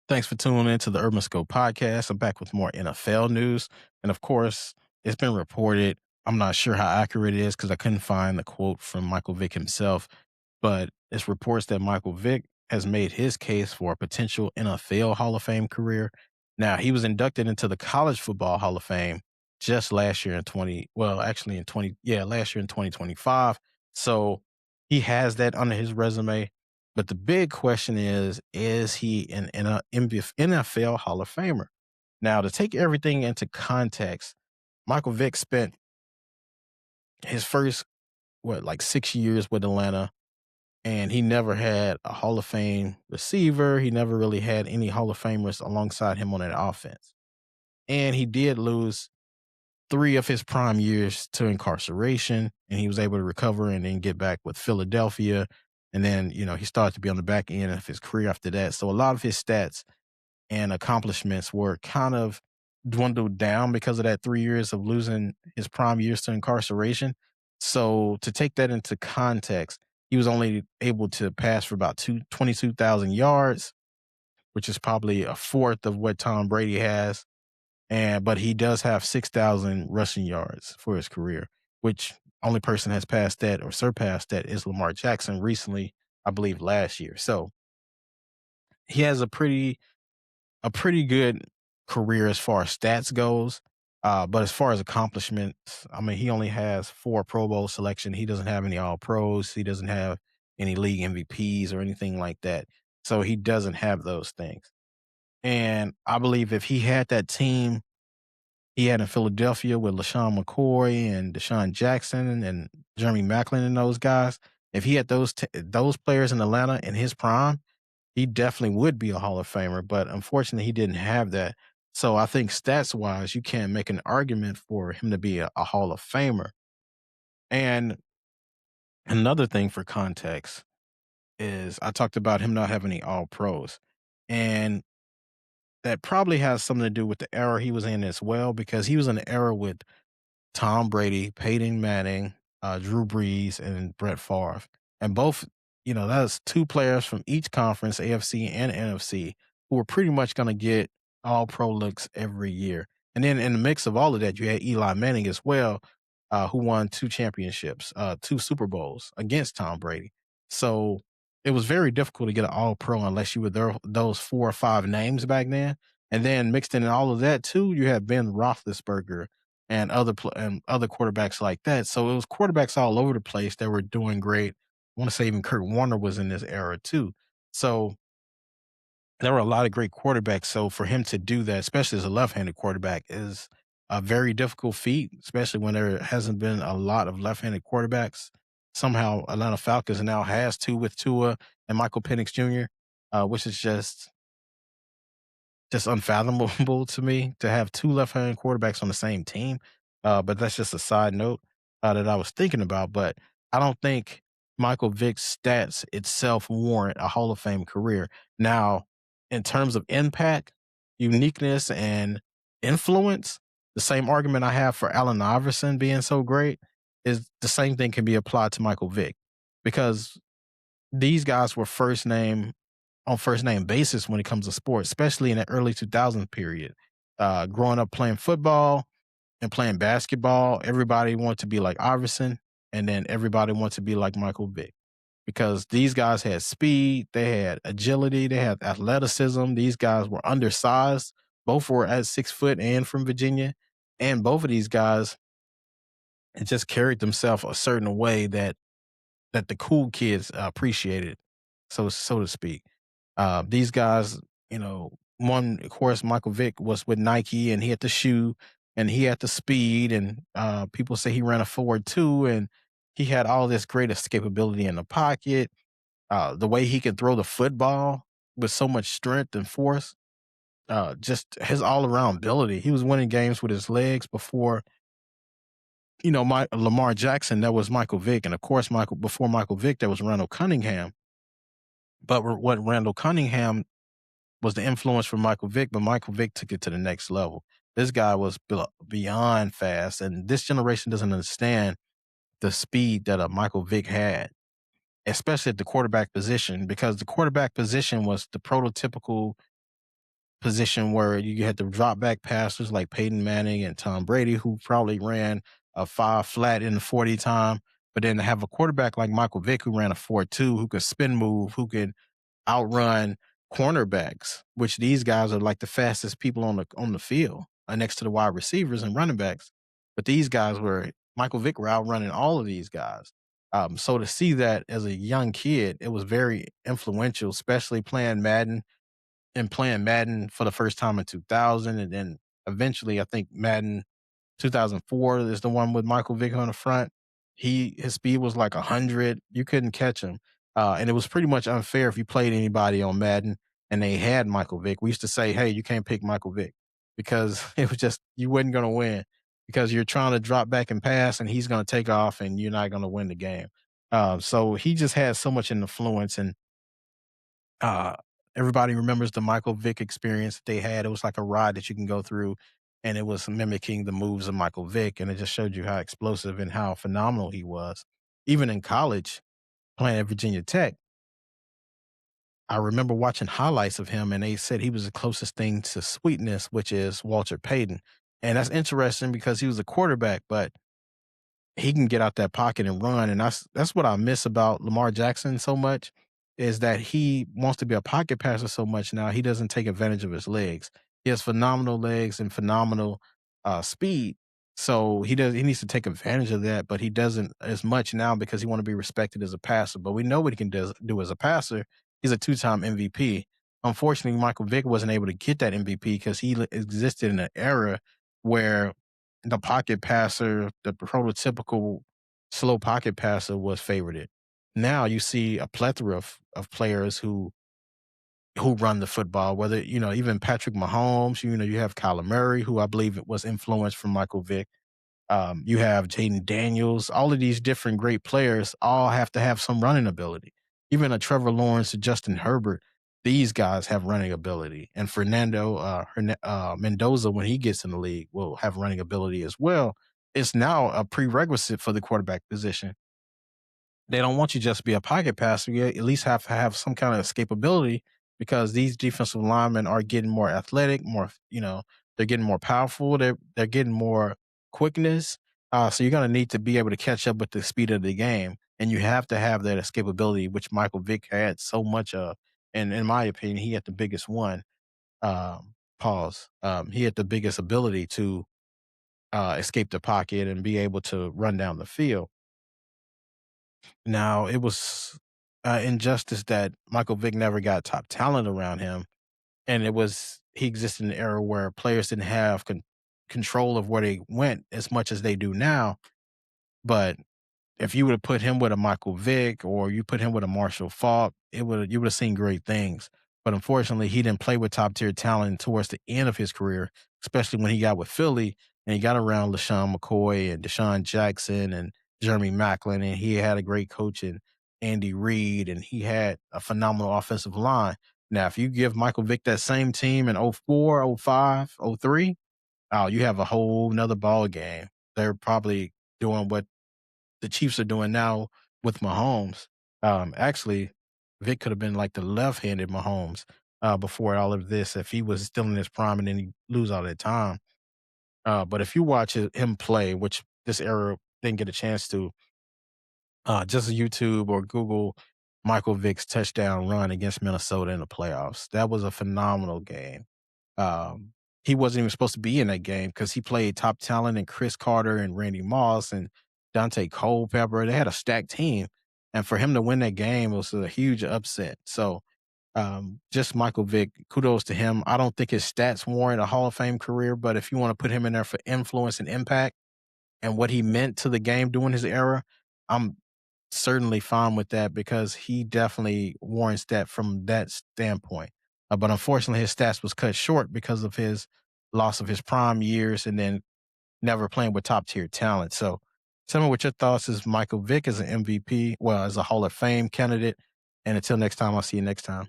Thanks for tuning in to the Urban Scope podcast. I'm back with more NFL news. And of course, it's been reported. I'm not sure how accurate it is because I couldn't find the quote from Michael Vick himself, but it's reports that Michael Vick has made his case for a potential NFL Hall of Fame career. Now, he was inducted into the College Football Hall of Fame just last year in 20, well, actually in 20, yeah, last year in 2025. So he has that under his resume. But the big question is he an NFL Hall of Famer? Now, to take everything into context, Michael Vick spent his first, like 6 years with Atlanta, and he never had a Hall of Fame receiver. He never really had any Hall of Famers alongside him on that offense. And he did lose three of his prime years to incarceration, and he was able to recover and then get back with Philadelphia. And then, he started to be on the back end of his career after that. So a lot of his stats and accomplishments were kind of dwindled down because of that 3 years of losing his prime years to incarceration. So to take that into context, he was only able to pass for about 22,000 yards, which is probably a fourth of what Tom Brady has. But he does have 6,000 rushing yards for his career, which only person has passed that or surpassed that is Lamar Jackson recently, I believe last year. So he has a pretty good career as far as stats goes. But as far as accomplishments, I mean, he only has 4 Pro Bowl selection. He doesn't have any All Pros. He doesn't have any league MVPs or anything like that. So he doesn't have those things. And I believe if he had that team he had in Philadelphia with LaShawn McCoy and Deshaun Jackson and Jeremy Maclin and those guys, if he had those players in Atlanta in his prime, he definitely would be a Hall of Famer, but unfortunately, he didn't have that. So I think stats wise, you can't make an argument for him to be a Hall of Famer. And another thing for context is I talked about him not having any All Pros. And that probably has something to do with the era he was in as well, because he was in an era with Tom Brady, Peyton Manning, Drew Brees, and Brett Favre. And both, that's 2 players from each conference, AFC and NFC, who were pretty much going to get all pro looks every year. And then in the mix of all of that, you had Eli Manning as well, who won 2 championships, 2 Super Bowls against Tom Brady. So it was very difficult to get an all pro unless you were those 4 or 5 names back then. And then mixed in all of that too, you had Ben Roethlisberger, and other quarterbacks like that. So it was quarterbacks all over the place that were doing great. I want to say even Kurt Warner was in this era too. So there were a lot of great quarterbacks. So for him to do that, especially as a left-handed quarterback, is a very difficult feat, especially when there hasn't been a lot of left-handed quarterbacks. Somehow Atlanta Falcons now has 2 with Tua and Michael Penix Jr., which is just unfathomable to me to have 2 left-handed quarterbacks on the same team. But that's just a side note that I was thinking about. But I don't think Michael Vick's stats itself warrant a Hall of Fame career. Now, in terms of impact, uniqueness, and influence, the same argument I have for Allen Iverson being so great is the same thing can be applied to Michael Vick, because these guys were first name basis when it comes to sports, especially in the early 2000s period. Growing up playing football and playing basketball, everybody wanted to be like Iverson, and then everybody wanted to be like Michael Vick, because these guys had speed, they had agility, they had athleticism. These guys were undersized. Both were at 6 foot and from Virginia. And both of these guys just carried themselves a certain way that the cool kids appreciated, so to speak. These guys, one, of course, Michael Vick was with Nike, and he had the shoe and he had the speed, and people say he ran a forward too, and he had all this great escapability in the pocket. The way he could throw the football with so much strength and force, just his all around ability. He was winning games with his legs before Lamar Jackson. That was Michael Vick, and of course, before Michael Vick, that was Randall Cunningham. But what Randall Cunningham was the influence for Michael Vick, but Michael Vick took it to the next level. This guy was beyond fast, and this generation doesn't understand the speed that a Michael Vick had, especially at the quarterback position, because the quarterback position was the prototypical position where you had the drop back passers like Peyton Manning and Tom Brady, who probably ran a five flat in the 40 time, but then to have a quarterback like Michael Vick who ran a 4.2, who could spin move, who could outrun cornerbacks, which these guys are like the fastest people on the field next to the wide receivers and running backs. But these guys were Michael Vick were outrunning all of these guys. So to see that as a young kid, it was very influential, especially playing Madden for the first time in 2000, and then eventually I think Madden 2004 is the one with Michael Vick on the front. His speed was like 100. You couldn't catch him. And it was pretty much unfair if you played anybody on Madden and they had Michael Vick. We used to say, "Hey, you can't pick Michael Vick," because it was just you wasn't going to win because you're trying to drop back and pass and he's going to take off and you're not going to win the game. So he just had so much influence, and uh, everybody remembers the Michael Vick experience that they had. It was like a ride that you can go through, and it was mimicking the moves of Michael Vick, and it just showed you how explosive and how phenomenal he was. Even in college, playing at Virginia Tech, I remember watching highlights of him, and they said he was the closest thing to sweetness, which is Walter Payton. And that's interesting because he was a quarterback, but he can get out that pocket and run, and that's what I miss about Lamar Jackson so much, is that he wants to be a pocket passer so much now, he doesn't take advantage of his legs. He has phenomenal legs and phenomenal, speed, so he needs to take advantage of that, but he doesn't as much now because he wanna be respected as a passer, but we know what he can do as a passer. He's a two-time MVP. Unfortunately, Michael Vick wasn't able to get that MVP because he existed in an era where the pocket passer, the prototypical slow pocket passer was favorited. Now you see a plethora of players who run the football, whether, even Patrick Mahomes, you have Kyler Murray, who I believe it was influenced from Michael Vick. You have Jaden Daniels. All of these different great players all have to have some running ability. Even a Trevor Lawrence, a Justin Herbert, these guys have running ability. And Fernando Mendoza, when he gets in the league, will have running ability as well. It's now a prerequisite for the quarterback position. They don't want you just to be a pocket passer. You at least have to have some kind of escapability because these defensive linemen are getting more athletic, they're getting more powerful. They're getting more quickness. So you're going to need to be able to catch up with the speed of the game, and you have to have that escapability, which Michael Vick had so much of. And in my opinion, he had the biggest one. Pause. He had the biggest ability to escape the pocket and be able to run down the field. Now, it was injustice that Michael Vick never got top talent around him, and he existed in an era where players didn't have control of where they went as much as they do now. But if you would have put him with a Michael Vick or you put him with a Marshall Faulk, you would have seen great things. But unfortunately, he didn't play with top tier talent towards the end of his career, especially when he got with Philly and he got around LaShawn McCoy and Deshaun Jackson and Jeremy Maclin, and he had a great coach in Andy Reid, and he had a phenomenal offensive line. Now, if you give Michael Vick that same team in '04, '05, '03, you have a whole nother ball game. They're probably doing what the Chiefs are doing now with Mahomes. Actually, Vic could have been like the left-handed Mahomes before all of this if he was still in his prime and then he lose all that time. But if you watch him play, which this era didn't get a chance to, just YouTube or Google Michael Vick's touchdown run against Minnesota in the playoffs. That was a phenomenal game. Um, he wasn't even supposed to be in that game because he played top talent and Chris Carter and Randy Moss and Dante Culpepper. They had a stacked team. And for him to win that game was a huge upset. So just Michael Vick, kudos to him. I don't think his stats warrant a Hall of Fame career, but if you want to put him in there for influence and impact and what he meant to the game during his era, I'm certainly fine with that because he definitely warrants that from that standpoint. But unfortunately, his stats was cut short because of his loss of his prime years and then never playing with top tier talent. So, tell me what your thoughts is Michael Vick as an MVP, well, as a Hall of Fame candidate. And until next time, I'll see you next time.